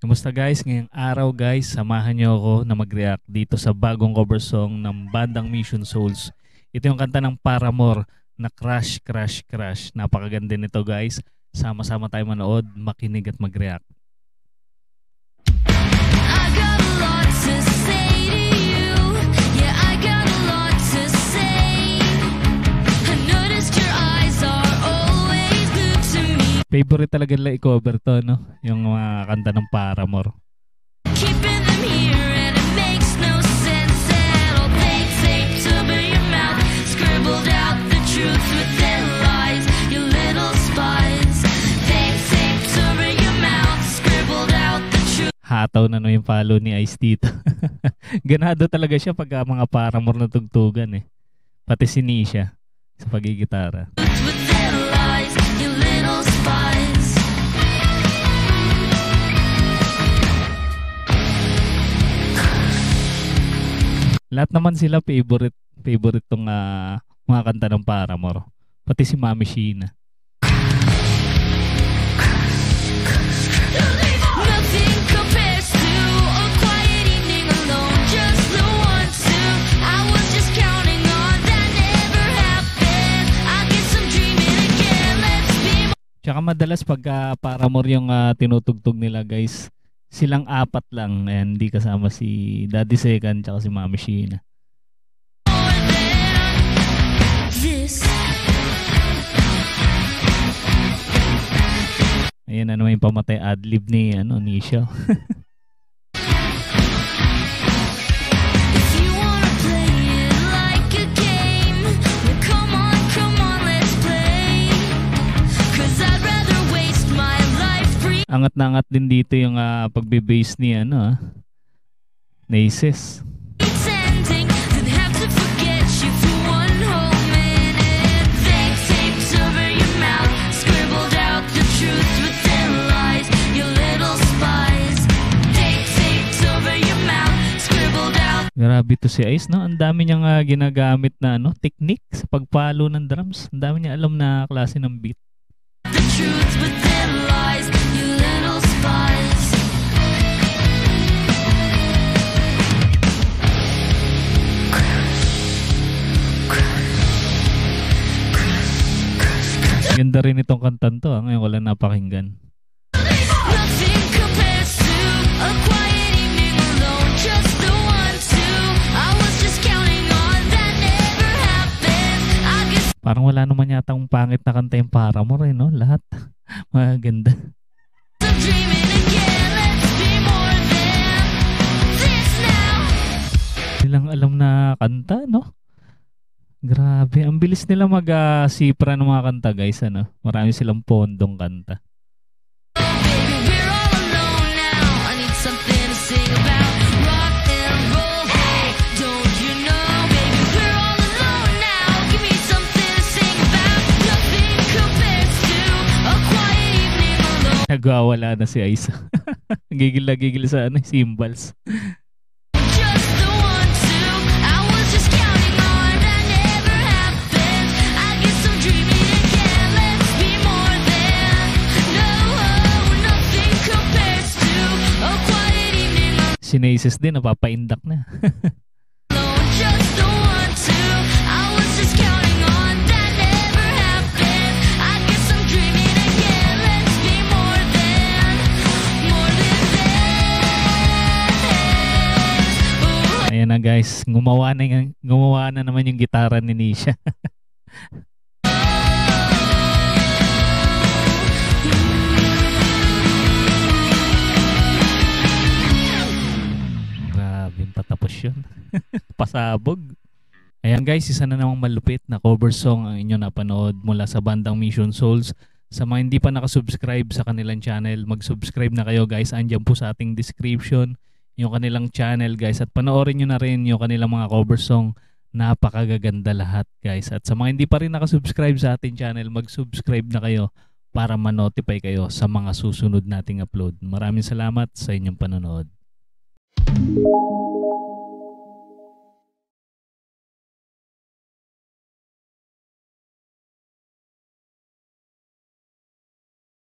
Kumusta guys? Ngayong araw guys, samahan niyo ako na mag-react dito sa bagong cover song ng bandang Mission Souls. Ito yung kanta ng Paramore na Crush, Crush, Crush. Napakaganda nito guys. Sama-sama tayo manood, makinig at mag-react. Favorite talaga nila i-cover to, no? Yung mga kanta ng Paramore. Hataw na no yung follow ni Ice dito. Ganado talaga siya pag mga Paramore na tugtugan eh. Pati si Nisha sa pagigitara. Lahat naman sila favorite tong mga kanta ng Paramore. Pati si Mami Sheena. Tsaka madalas pag Paramore yung tinutugtog nila guys, silang apat lang, and hindi kasama si Daddy Second tsaka si Mami Sheena. Ayan na naman yung pamatay adlib ni Nisha. Angat na angat din dito yung pagbe-bass ni Naces. Grabe to si Ice, no? Ang dami niyang ginagamit na technique sa pagpalo ng drums. Ang dami niya alam na klase ng beat. The truth with their lies, you little spies. Ganda rin itong kantan to, ngayon wala napakinggan. Nothing compares to a quiet evening alone, just the one two. I was just counting on that never happened. Parang wala naman yata ang pangit na kanta yung Paramore, no? Lahat maganda. Silang alam na kanta, no? Grabe, ang bilis nila mag-sipra ng mga kanta, guys, Marami silang pondong kanta. Nagwawala na si Ice. Gigil na gigil sa cymbals. Si Naces din, napapaindak na. Ayan na guys, gumawa na naman yung gitara ni Nisha. Patapos yun. Pasabog. Ayan guys, isa na namang malupit na cover song ang inyo napanood mula sa bandang Mission Souls. Sa mga hindi pa nakasubscribe sa kanilang channel, mag-subscribe na kayo guys. Andyan po sa ating description yung kanilang channel guys. At panoorin nyo na rin yung kanilang mga cover song. Napakagaganda lahat guys. At sa mga hindi pa rin nakasubscribe sa ating channel, mag-subscribe na kayo para ma-notify kayo sa mga susunod nating upload. Maraming salamat sa inyong panonood.